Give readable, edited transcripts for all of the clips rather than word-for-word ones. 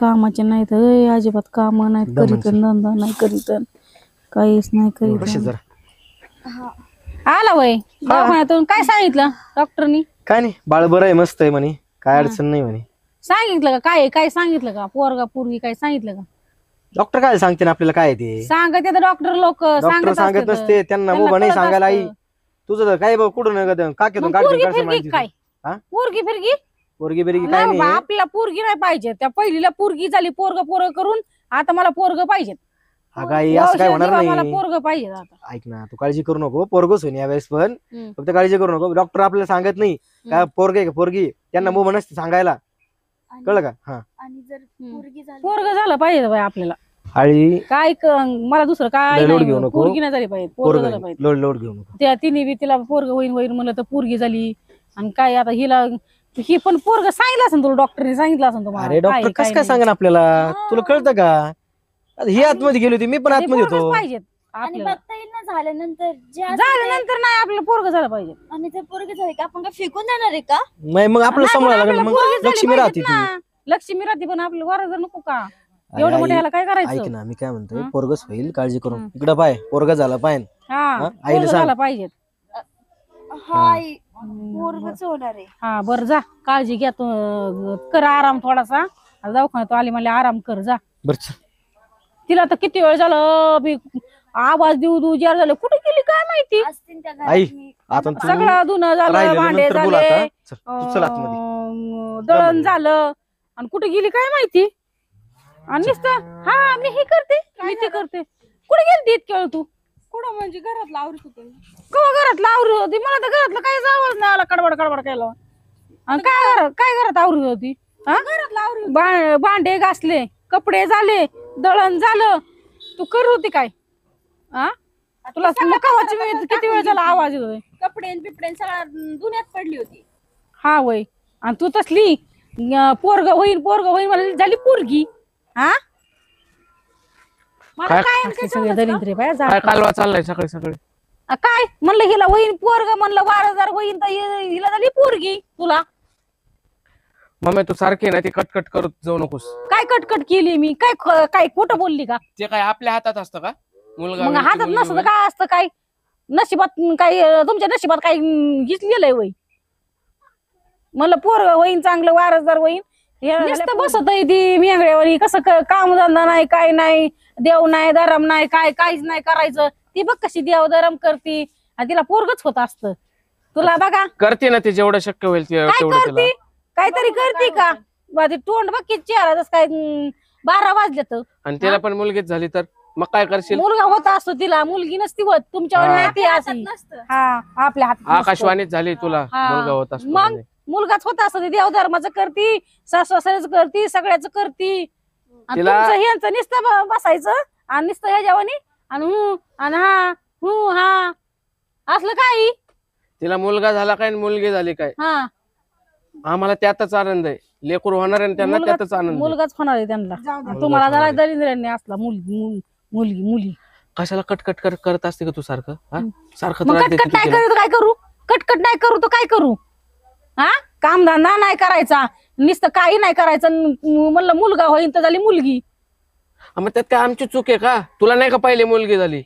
कामाचे नाहीत अजिबात काम नाहीत करीत धंदा नाही करीत काहीच नाही करीत. आला वय दवाखान्यातून काय सांगितलं डॉक्टरनी? काय नाही बाळ बरं आहे मस्त आहे म्हणे काय अडचण नाही म्हणे. सांगितलं का काय काय सांगितलं का पोरगा पोरगी काय सांगितलं का? डॉक्टर काय सांगते ना आपल्याला काय ते सांगत डॉक्टर लोक डॉक्टर सांगत नसते त्यांना मोबा नाही सांगायला. आई तुझं तर काय कुठून काकेतून काय पोरगी फिरगी पोरगी बिरगी काय नाही आपल्याला पोरगी नाही पाहिजे. त्या पहिलीला पोरगी झाली पोरग पोरग करून आता मला पोरग पाहिजे. असं काय होणार नाही. पोरग पाहिजे आता. ऐक ना तू काळजी करू नको पोरगच होईन यावेळेस पण फक्त काळजी करू नको. डॉक्टर आपल्याला सांगत नाही काय पोरग आहे का पोरगी त्यांना मोबा नसते सांगायला कळलं का? हा पोरग झालं पाहिजे बाई आपल्याला. हळी काय मला दुसरं काय लोड घेऊ नको. पोरगी नाही झाली पाहिजे पोरग झालं पाहिजे. लोड घेऊ नको. त्या तिने बी तिला पोरग होईन होईन म्हणलं तर पोरगी झाली आणि काय आता हिला ही पण पोरग सांगितलं असेल तुला डॉक्टरने सांगितलं असेल तुम्हाला. अरे डॉक्टर कसं काय सांगा आपल्याला तुला कळतं का? ही आतमध्ये गेली होती मी पण आतमध्ये होतो. पाहिजेत आणि बघता येईल ना झाल्यानंतर झाल्यानंतर नाही आपलं पोरग झालं पाहिजे. आणि ते पोरगे झाले का आपण काय फेकून देणार आहे का? नाही मग आपल्याला सांभाळायला लागेल. मग लक्ष्मी राहते ती. लक्ष्मी राहते पण आपलं वारस नको का? एवढं मोठ्याला ह्याला काय करायचं? ऐक ना मी काय म्हणतोय पोरगच होईल काळजी करू. इकडं पाय पोरग झाला पाय आईला सांग. पाहिजे हाय पोरगच होणार आहे. हा बरं जा काळजी घ्या तू कर आराम थोडासा. दवाखान्यात आली म्हणले आराम कर जा. बरं तिला तर किती वेळ झालं मी आवाज देऊ देऊ जार झालं कुठे गेली काय माहिती. असतील त्या आई घरात. आता सगळं धुणं झालं भांडे झाले दळण झालं आणि कुठे गेली काय माहिती. आणि नुसतं हा मी हे करते मी ते करते. कुठे गेली इतक्या वेळ तू? कुठं म्हणजे घरातलं आवरत होते. कवा घरातलं आवरी होती? मला तर घरातलं काहीच आवाज नाही आला. कडबड कडबड केलं. आणि काय घरात आवरी होती? घरातलं आवरी भांडे घासले कपडे झाले दळण झालं तू करत होती काय? तुला कवाची किती वेळ झाला आवाज येतोय? कपडे बिपडे सगळं दुनियात पडली होती. हा वय आणि तू तसली पोरग होईल मला झाली पोरगी. हा मला काय सगळे दरिद्रे बाय काय कालवा चाललाय सकाळी सकाळी? काय म्हणलं हिला होईन पोरग म्हणलं 12,000 होईन तर हिला झाली पोरगी. तुला मम्मी तू सारखी ना ती कटकट करत जाऊ नकोस. काय कटकट केली मी? काय खोटं बोलली का? ते काय आपल्या हातात असतं का? मुलगा मग हातात नसतं काय असतं? काय नशिबात काय तुमच्या नशिबात काय घेतलेलंय वय? म्हणलं पोरग होईन चांगलं 12,000 होईन नुसतं बसत आहे ती मेंगड्यावर. कसं काम धंदा नाही काय नाही देव नाही धरम नाही काय काहीच नाही करायचं. ती बघ कशी देव धरम करती आणि तिला पोरगच होत असतं. तुला बघा करते ना ते जेवढं शक्य होईल काय तेवढं करती तिला. काहीतरी करते का? ते तोंड बघ किती चेहरा जस काय 12 वाजले तर. आणि तिला पण मुलगीच झाली तर मग काय करशील? मुलगा होत असतो तिला मुलगी नसती होत. तुमच्यावर माहिती असेल. हा आपल्या हातात आकाशवाणीच झाली तुला मुलगा होत असतो. मग मुलगाच होत असतो. देवधर्माचं करती सासू करती सगळ्याच करती. ह्यांचं नुसतं बसायचं आणि नुसतं ह्याच्यावानी आणि हा असलं काही. तिला मुलगा झाला काय मुलगी झाली काय हा आम्हाला त्यातच आनंद आहे. लेकरू होणार आहे त्यांना त्यातच आनंद आहे. मुलगाच होणार आहे त्यांना. तुम्हाला जरा दरिद्रांनी असला मुली कशाला कटकट करत असते का तू सारखं? सारखं मग त्रास देते कटकट तू नाही तिला. करू काय करू? कटकट नाही करू तर काय करू? हा कामधंदा नाही करायचा नुसतं काही नाही करायचं. म्हणलं मुलगा होईन तर झाली मुलगी. मग त्यात काय आमची चूक आहे का? तुला नाही का पहिले मुलगी झाली?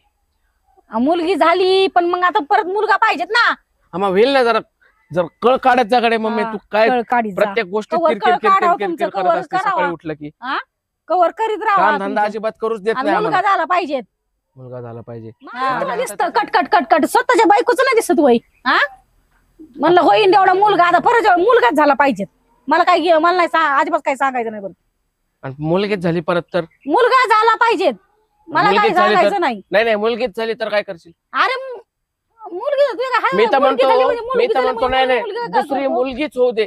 मुलगी झाली पण मग आता परत मुलगा पाहिजेत ना. आम्हा होईल ना जरा जर कळ काढत जाकडे मम्मी तू काय कळ काढीत जा. प्रत्येक गोष्टीत कवर किरकिर कळ काढावं किरकिर तुमचं, किरकिर करत कवर असते करावं. सकाळी उठलं की. कवर करीत काम राहा धंदा अजिबात करूच देत नाही मुलगा आम्हाला. झाला पाहिजेत. मुलगा झाला पाहिजे. तुला दिसतं कटकट कटकट स्वतःच्या बायकोच नाही दिसत वय. हा म्हणलं होईन एवढा मुलगा आता परत मुलगाच झाला पाहिजेत. मला काय मला नाही अजिबात काही सांगायचं नाही. बरं आणि मुलगीच झाली परत तर? मुलगा झाला पाहिजेत. मला काय मुलगीच झाली सांगायचं तर? नाही. नाही मुलगीच झाली तर काय करशील? अरे मुलगी मी तर म्हणतो नाही दुसरी मुलगीच होऊ दे.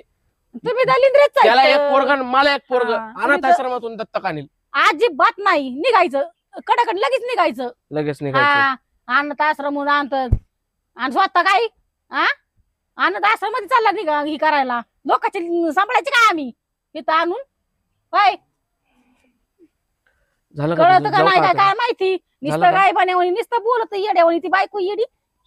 तुम्ही दलिंद्रेच त्याला एक पोरग मला एक पोरग अनाथ आश्रमातून दत्तक आणील. अजिबात नाही निघायचं कडाकड लगेच निघायचं. लगेच निघायचं. अनाथ आश्रम आणतात आणि स्वतः काय अनाथ आश्रमामध्ये चालला निघा ही करायला. लोकांचे सांभाळायचे काय आम्ही इथं आणून? काय झालं कळत का नाही काय माहिती? नुसतं काय बनावणी नुसतं बोलत येड्यावणी. ती बायको येडी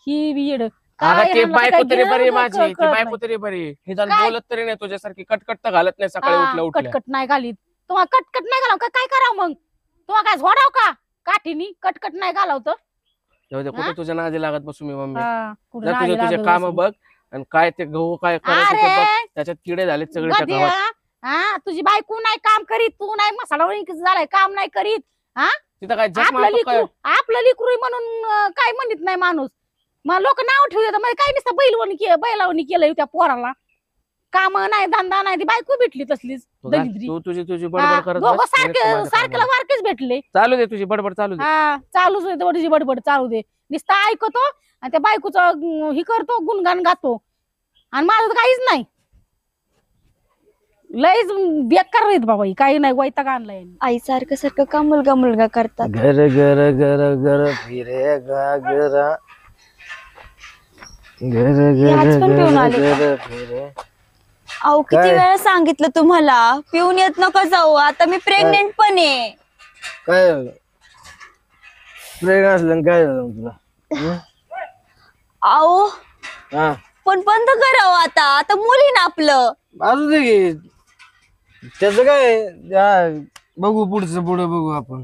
ही बी येड. ते बायको तरी बरी माझी. ती बायको तरी बरी. हे बोलत तरी नाही तुझ्यासारखी कटकट तर घालत नाही सकाळी उठल्या उठल्या. कटकट नाही घालीत. तुम्हाला कटकट नाही घालाव काय करावं मग तुम्हाला काय झोडाव का काठीनी कटकट नाही घालावतं जाऊ दे, कुठे तुझ्या नादी लागत बसू मी मम्मी. कुठं जा नादी तुझे लागत काम बसू. बघ आणि काय ते गहू काय करायचं ते बघ. अरे त्याच्यात किडे झाले सगळे त्या गध्या, गव्हात. हा तुझी बायको नाही काम करीत तू नाही मसाला वळी झालाय काम नाही करीत तिथं काय जग आपलं मारतो काय? लिकरू आपलं लिकरू म्हणून काय म्हणत नाही माणूस मग लोक नाव ठेवतात म्हणजे काय नुसतं बैलावणी केलंय त्या पोराला काम नाही धंदा नाही ती बायको भेटली तसलीच तू जा, दलिद्री. तुझी हा, बडबड करत दोघं बस. मी निघतो माझ्या सारख्याला कामाला. वारकेच भेटले चालू दे तुझी बडबड चालू दे. हा चालूच आहे तुझी बडबड चालू दे नुसतं ऐकतो आणि त्या बायकोचं हे करतो गुणगान गातो आणि माझं तर काहीच नाही लयच बेकार आहेत बाबा ही. काही नाही वैताग आणलाय आई सारखं सारखं का मुलगा मुलगा करतात. घर घर घर घर फिरे घरा घर आज पण पिऊन आले का? घर फिरे. अहो किती काय? वेळा सांगितलं तुम्हाला पिऊन येत नका जाऊ आता मी प्रेग्नेंट पण आहे. काय झालं प्रेग्नंट असलं काय झालं मग तुला हं? अहो हा पण बंद करावं आता मुली ना आपलं. असू दे की त्याच काय हा, बघू पुढचं पुढे बघू आपण.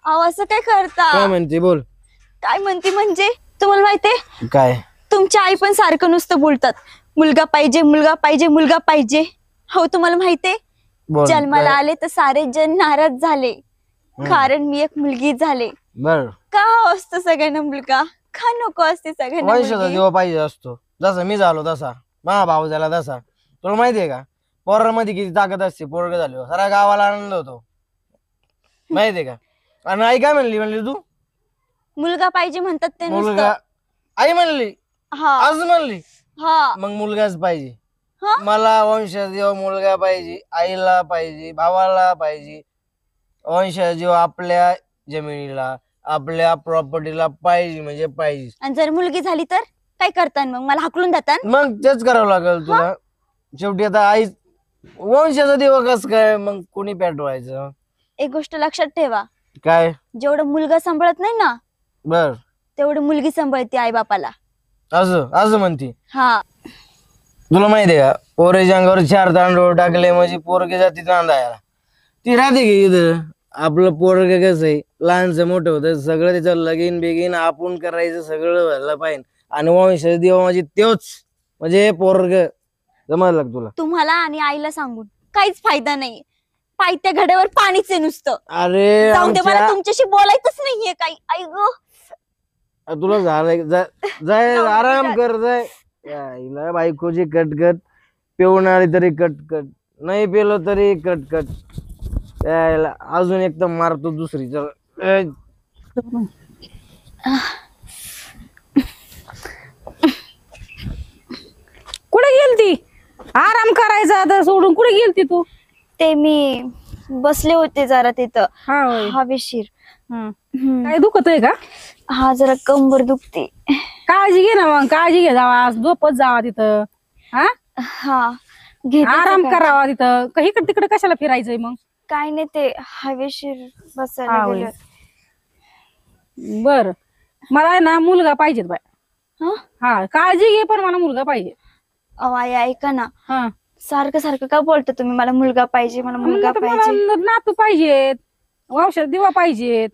अहो असं काय करता. काय म्हणते बोल. काय म्हणते म्हणजे तुम्हाला माहितीये काय तुमची आई पण सारखं नुसतं बोलतात मुलगा पाहिजे मुलगा पाहिजे मुलगा पाहिजे. हो तुम्हाला माहितीये बोल जन्माला आले तर सारे जण नाराज झाले कारण मी एक मुलगी झाले. बर का असतं सगळ्यांना मुलगा का नको असते सगळ्यांना वंशाचा मुलगी? देवा पाहिजे असतो जसा मी झालो तसा मा भाऊ झाला तसा. तुला माहितीये का पोरामध्ये किती ताकद असते पोरग झालो सारा गावाला आनंद होतो माहितीये का. आणि आई काय म्हणली तू मुलगा पाहिजे म्हणतात ते मुलगा नुसतं. आई म्हणली हा आज म्हणली हा मग मुलगाच पाहिजे. हा? मला वंशजीव मुलगा पाहिजे आईला पाहिजे भावाला पाहिजे वंशजीव आपल्या जमिनीला आपल्या प्रॉपर्टीला पाहिजे म्हणजे पाहिजे. आणि जर मुलगी झाली तर काय करतात मग मला हाकलून जातात. मग तेच करावं लागेल तुला. शेवटी आता आई वंशाचा देव कस काय मग कोणी पेटवायचं. एक गोष्ट लक्षात ठेवा काय जेवढं मुलगा सांभाळत नाही ना बर तेवढं मुलगी सांभाळते आई बापाला. असं असं म्हणती. हा तुला माहितीये का पोरेच्या अंगावर 4 तांदूळ टाकले म्हणजे पोरगे जाती नांदायला ती राहते की इथं. आपलं पोरग कसं आहे लहानचं मोठं होतं सगळं त्याचं लगीन बेगीन आपण करायचं सगळं व्हायला पाहिजे आणि वंश देव म्हणजे त्योच म्हणजे पोरग जमलं का तुला. तुम्हाला आणि आईला सांगून काहीच फायदा नाही. पायथ्या घड्यावर पाणीच आहे नुसतं. अरे जाऊ दे मला आमच्या तुमच्याशी बोलायचंच नाहीये काही. आई ग तुला झालंय जाय आराम कर जाय. आईला बायकोची कटकट पिऊन आली तरी कटकट नाही पेलो तरी कटकट यायला अजून एकदम मारतो दुसरी चल. कुठे गेलती आराम करायचा आता सोडून कुठे गेलती तू. ते मी बसले होते जरा तिथं हा होय. हवेशीर. काय दुखत आहे का हा जरा कंबर दुखते. काळजी घे ना मग काळजी घे जावा झोपत जावा तिथं हा घेते आराम सकाळी. करावा तिथं काही इकडे तिकडे कशाला फिरायचंय मग. काय नाही ते हवेशीर हा बसायला होय. गेलं. बर मला आहे ना मुलगा पाहिजेत बाय. हं? हा काळजी घे पण मला मुलगा पाहिजे. अहो आई ऐका ना हा सारखं सारखं का बोलता तुम्ही मला मुलगा पाहिजे मला मुलगा मग पाहिजे. मला नातू पाहिजेत औषध दिवा पाहिजेत.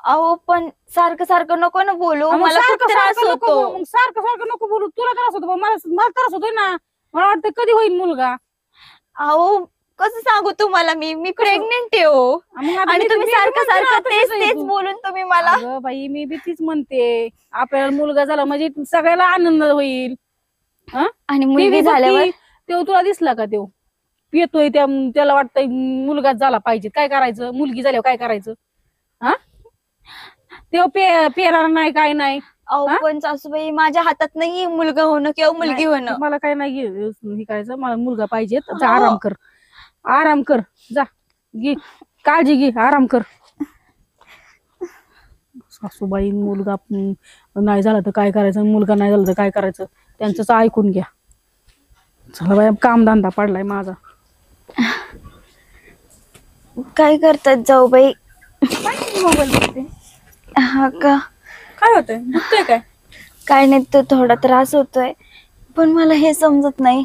अहो पण सारखं सारखं नको ना बोलू मग मला खूप सारखं त्रास सारखं नको होतो. बोलू, मग सारखं सारखं नको बोलू तुला त्रास होतो पण मला त्रास होतोय ना. मला वाटतं कधी होईल मुलगा. अहो कसं सांगू तुम्हाला मी प्रेग्नेंट आहे हो. मग आता आणि मी- तुम्ही मी सारखं म्हणते ना, सारखं आता तेच कसं आहे तेच तू? बोलून तुम्ही मला. अगं बाई मी बी तीच म्हणते आपल्याला मुलगा झाला म्हणजे सगळ्याला आनंद होईल. आणि ती मुलगी बी झाल्यावर बघती, तो तुला दिसला का तो पितोय त्याला वाटतंय मुलगाच झाला पाहिजे काय करायचं मुलगी झाल्यावर काय करायचं. हा तो पेरणार नाही काय नाही. अहो हा? पण सासूबाई माझ्या हातात नाही मुलगा होणं किंवा मुलगी होणं. मला काय नाही हे करायचं मला मुलगा पाहिजे जा हो. आराम कर जा घे काळजी घे आराम कर. सासूबाई मुलगा नाही झाला तर काय करायचं मुलगा नाही झाला तर काय करायचं त्यांचंच ऐकून घ्या. चला बाई कामधंदा पडलाय माझा. काय करतात जाऊबाई. हा का काय होतंय दुखतंय काय. काय नाही तो थोडा त्रास होतोय पण मला हे समजत नाही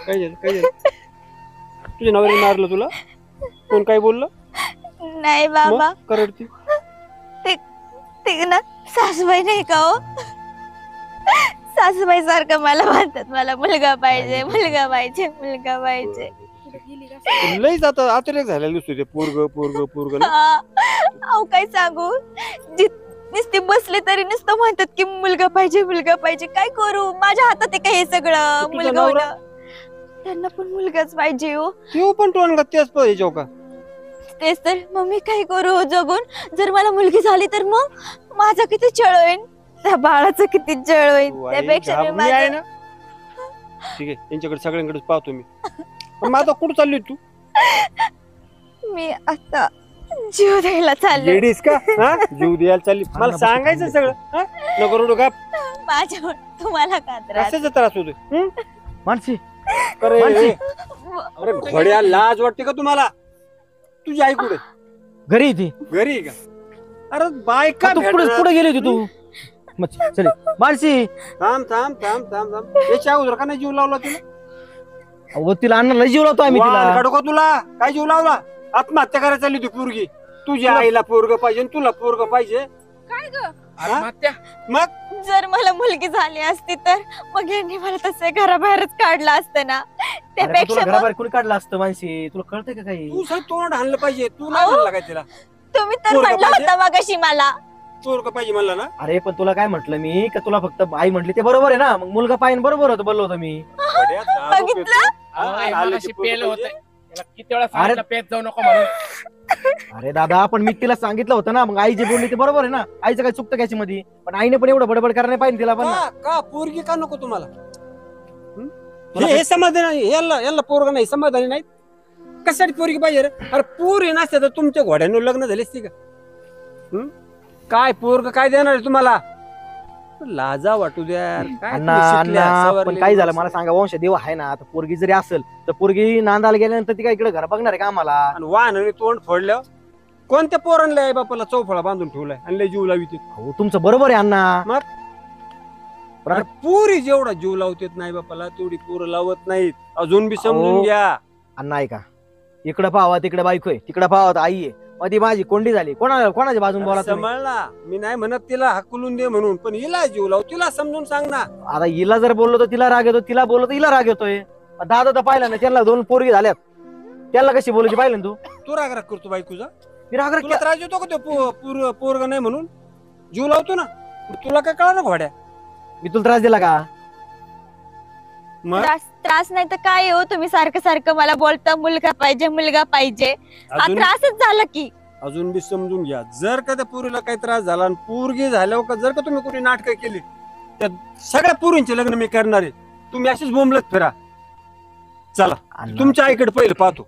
काय झालं काय झालं तुझ्या नवऱ्याने मारलं तुला कोण काय बोललं नाही बाबा मग का रडती ते ना सासूबाई नाही का हो सासूबाई सारखं मला म्हणतात मला मुलगा पाहिजे मुलगा पाहिजे मुलगा पाहिजे. लईच आता अतिरेक झालेला दिसतो ते पोरग पोरग पोरग अहो काय सांगू नुसते बसले तरी नुसतं म्हणतात की मुलगा पाहिजे काय करू माझ्या हातात आहे का हे सगळं तुझा मुलगा नवरा? होणं त्यांना पण मुलगाच पाहिजे हो तू पण टोन तेच पाहिजे का तेच तर मग मी काय करू जगून जर मला मुलगी झाली तर मग माझा किती छळ होईल त्या बाळाचं किती छळ होईल वाई, त्यापेक्षा मी घाबरली आहे माझं ना ठीक आहे यांच्याकडे सगळ्यांकडे पाहतो मी पण मग आता कुठं चालली तू मी आता जीव द्यायला चालले लेडीज का हा जीव द्यायला चालली मला सांगायचं सगळं हा नको रडू का माझ्यावर तुम्हाला का त्रास कशाचा त्रास होतोय मानसी अरे अरे घोड्या लाज वाटते का तुम्हाला तुझी आई कुठे घरी येते घरी आहे का अरे बायका तू पुढे पुढे गेली होती तू चल मानसी थांब थांब थांब थांब थांब याच्या अगोदर का नाही जीव लावला तुला अहो तिला अन्नाला जीव लावतो आम्ही वाण तिला काढू का तुला काय जीव लावला आत्महत्या करायला चालली होती पोरगी तुझ्या आईला पोरग पाहिजे आणि तुला पोरग पाहिजे काय ग आत्महत्या मग जर मला मुलगी झाली असती तर मग यांनी मला तसे घराबाहेरच काढलं असतं ना अरे पण त्यापेक्षा तुला मग घराबाहेर कोणी काढलं असतं मानसी तुला कळतंय का काही तू सर तोंड आणलं पाहिजे तू नाही अहो. म्हणला काय तिला तुम्ही तर पोरगं म्हणलं पाहिजे? होतं मगाशी मला पोरग पाहिजे म्हणला ना अरे पण तुला काय म्हटलं मी का तुला फक्त आई म्हटली ते बरोबर आहे ना मग मुलगा पाहिजे बरोबर होतं बोललो होतो मी गड्या, दारू बघितलं? पितो. अहो, आई आलं मगाशी की पोरगं पेलं पाहिजे. होतं त्याला किती वेळा सांगितलं पेत जाऊ नको म्हणून अरे दादा पण मी तिला सांगितलं होतं ना मग आई जे बोलली ते बरोबर आहे ना आईचं काय चुकतं त्याची मध्ये पण आईने पण एवढं बडबड करायला पाहिजे तिला पण ना. का पोरगी का नको तुम्हाला हे समाधान नाही याला पोरग नाही समाधानी नाही कशासाठी पोरगी पाहिजे रे अरे पोरी नसते तर तुमच्या घोड्यानं लग्न झाली असती का हं? काय पोरग काय देणार आहे तुम्हाला लाजा वाटू द्या यार. काय अण्णा तुम्ही शिकल्या, अण्णा पण सवरलेली काय झालं माणसं. मला सांगा वंश देव आहे ना आता पोरगी जरी असेल तर पोरगी नांदाला गेल्यानंतर ती काय इकडे घर बघणार आहे का आम्हाला आणि वाहनाने तोंड फोडलं कोणत्या पोरांना आई बापाला चौफळा बांधून ठेवलाय आणि लय जीव लावित हो तुमचं बरोबर आहे अण्णा अरे पुरी जेवढा जीव लावतेत नाही बापाला तेवढी पोरं लावत नाहीत अजून बी समजून अहो. घ्या अण्णा ऐका इकडे पाहावा तिकडे बायको आहे तिकडे पाहावा तर आई आहे मग ती माझी कोंडी झाली कोणाच्या बाजून बोला तुम्ही? सांभाळला मी नाही म्हणत तिला हकलून दे म्हणून पण हिला जीव लाव तिला समजून सांग ना आता हिला जर बोललो तर तिला राग येतो तिला बोललो तर हिला राग येतोय दादा तर पाहिला ना त्यांना 2 पोरगी झाल्यात त्याला कशी बोलायची पाहिलं ना तू तू राग राग करतो बायकोचा मी राग राग तुला त्रास देतो का तो पोरग नाही म्हणून जीव लावतो ना तुला काय कळा ना घोड्या मी तुला त्रास दिला का मग त्रास नाही तर काय हो तुम्ही सारखं सारखं मला बोलता मुलगा पाहिजे हा अजून त्रासच झाला की अजून बी समजून घ्या जर का त्या पोरीला काही त्रास झाला आणि पोरगी झाल्यावर का जर का तुम्ही कुठे नाटकं केली त्या सगळ्या पोरींचे लग्न मी करणार आहे तुम्ही अशीच बोंबलत फिरा चला अण्णा, तुमच्या आईकडे पहिलं पाहतो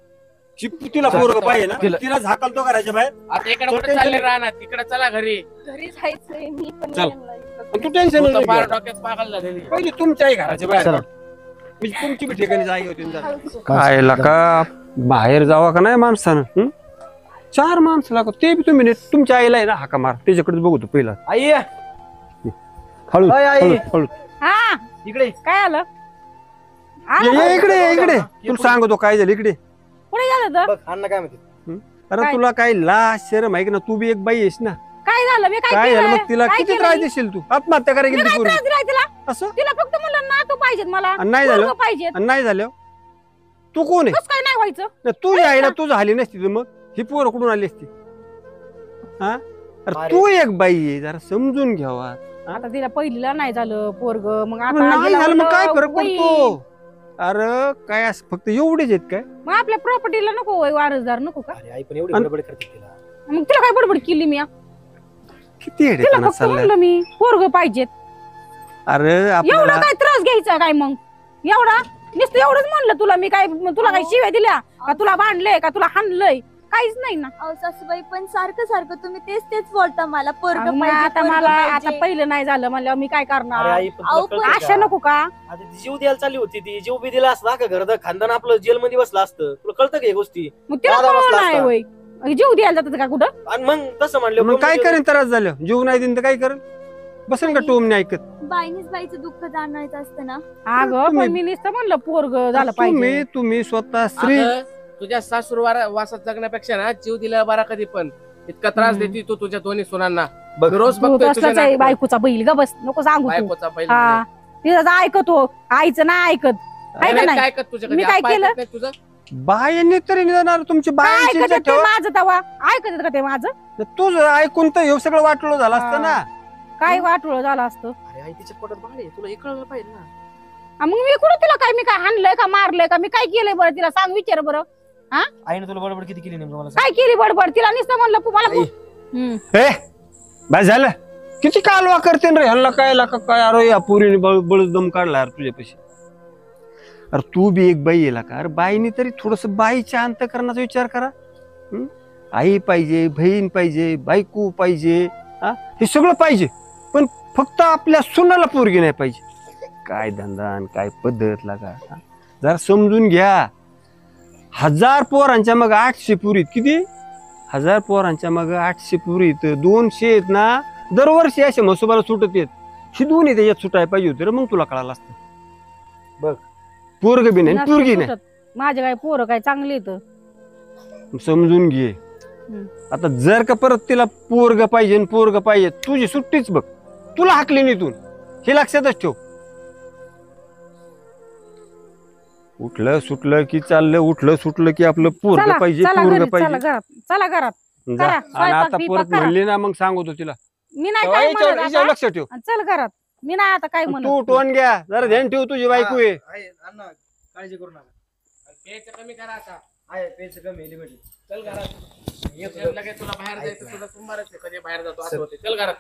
तिला पोरग पाहिजे ना तिला- तिला झाकलतो घराच्या बाहेर आता इकडे कुठे चालले राहणार तिकडे चला घरी घरी जायचंय मी पण चल. यांना इकडं- पण तू टेन्शन तू तर फार डोक्यात पागल झालेली पहिली तुमच्या आई घराच्या बाहेर चला. काढ. म्हणजे तुमची बी ठिकाणी जागी होती ना जरा. काय का बाहेर जावा का नाही माणसानं 4 माणसं लागत ते बी तुम्ही नीट तुमच्या आईला आहे ना हाका मार त्याच्याकडे बघतो पहिला आई हळू अय, आई. हळू हळू हा इकडे काय आलं ये इकडे इकडे तुला सांगतो काय झालं इकडे पुढे गेलं तर बघ अण्णा काय म्हणते अरे काय? तुला काय लाज शरम आहे की ना तू बी एक बाई आहेस ना काय झालं मी काय झालं केलंय? मग तिला काय किती केलं त्रास मी? देशील तू आत्महत्या करायला मी गेली काय पोरगी. त्रास दिलाय तिला असं तिला फक्त मला नातू पाहिजेत मला आणि नाही झालं पोरगं पाहिजेत आणि नाही झालं तू कोण आहे कसं काय नाही व्हायचं नाही, तुझ्या आईला तू झाली नसती तर मग ही पोरं कुठून आली असती हा अरे अरे. तू एक बाई आहे जरा समजून घ्यावा आता तिला पहिलीला नाही झालं पोरग मग मग आता नाही झालं मग काय फरक होईल. पडतो अरे काय असं फक्त एवढेच आहेत काय मग आपल्या प्रॉपर्टीला नको होय वारसदार नको का अरे आई पण एवढी अन- बडबड करते तिला मग तिला काय बडबड केली मी किती तिला हेडेपणा फक्त चाललाय म्हणलं मी पोरग पाहिजेत अरे एवढा आपल्याला काय त्रास घ्यायचा काय मग एवढा नुसतं एवढंच म्हणलं तुला मी काय तुला काय शिव्या दिल्या का तुला बांधलंय का तुला हाणलंय काहीच नाही ना अहो सासूबाई पण सारखं सारखं तुम्ही तेच बोलता मला पोरग मग आता मला आता पहिलं नाही झालं म्हणल्यावर मी काय अरे करणार आई पण अहो, तुला पण कळतंय आशा का? नको का आता ती जीव द्यायला चालली होती ती जीव बी दिला असता का घरदा खानदान आपलं जेलमध्ये बसलं असतं तुला कळतं का ही गोष्टी मग तिला दादा कळलं बसला नाही असता. होय जीव द्यायला जातात का कुठं आणि मग तसं म्हणलं मग काय करेन त्रास झालं जीव नाही देईन तर काय करेन बसेन का टोमने ऐकत बाईनेच बाईचं दुःख जाणायचं असतं ना अगं तुम्ही- पण मी नुसतं म्हणलं पोरग झालं पाहिजे तुम्ही स्वतः स्त्री अगं, तुझ्या सासूर वासात जगण्यापेक्षा ना जीव दिला बरा कधी पण इतका त्रास देते तू तुझ्या दोन्ही सुनांना बघ. रोज तू बघतोय तसलाच आहे बायकोचा बैल ग बस नको सांगू तू बायकोचा बैल हा तिचं ऐकतो आईचं नाही ऐकत म्हणे. आहे का अरे नाही? काय कर तुझ्या मी काय केलं? तुझं बायांनी तरी जाणार तुमची काय बायांची ऐकत इज्जत ते ठेवा. माझं तवा ऐकत का ते माझं तुझं ऐकून तर हे सगळं वाटलं झालं असतं ना. काय वाटोळ झालं असतं अरे आई तिच्या पोटात बाळ आहे तुला हे कळलं पाहिजे ना. मग मी कुठं तिला काय मी काय हाणलंय का मारलंय का मी काय केलंय बरं तिला सांग विचार बरं आईने तुला बडबड किती केली नेमकं मला सांग. काय केली बडबड तिला नुसतं म्हणलं मला आई. हे बस झालं किती कालवा करते रे ह्याला काय लाका काय अरे या पोरीने बळदम काढला यार तुझ्यापाशी. अरे तू बी एक बाई येला का अरे बाईने तरी थोडस बाईच्या अंतकरणाचा विचार करा. आई पाहिजे बहीण पाहिजे बायको पाहिजे हे सगळं पाहिजे पण फक्त आपल्या सुनाला पोरगी नाही पाहिजे. काय धंदा आणि काय पद्धत लागा जरा समजून घ्या. 1000 पोरांच्या मग 800 पुरीत किती 1000 पोरांच्या मग 800 पुरीत 200 आहेत ना दरवर्षी असे मसोबाला सुटत येत. ही दोन्ही त्याच्यात सुटायला पाहिजे होते रे मग तुला कळालं असतं. बघ पोरग बी नाही पोरगी नाही माझे काय पोरं काय चांगली तर समजून घे. आता जर का परत तिला पोरग पाहिजे पोरग पाहिजे तुझी सुट्टीच बघ तुला हाकली नितून हे लक्षातच ठेव. उठलं सुटलं की चाललं उठलं सुटलं की आपलं पोरग चला पाहिजे चला पोरग घरी, चला पाहिजे. घरात चला घरात जा. करा, आणि स्वयंपाक आता बिपाक परत करा. म्हणली ना मग सांगतो तिला मी नाही तेव्हा काय याच्यावर म्हणत याच्यावर आता. लक्ष ठेव. चल घरात मी नाही आता काय तू म्हणत टोन घ्या जरा ध्यान ठेव तुझी बायको आहे. अण्णा काळजी करू नका. प्यायचं कमी करा आता. आहे पैसे कमी लिमिटेड. चल घरात लगेच तुला बाहेर जायचं तुला सोमवारच आहे, कधी बाहेर जातो असं होते. चल घरात.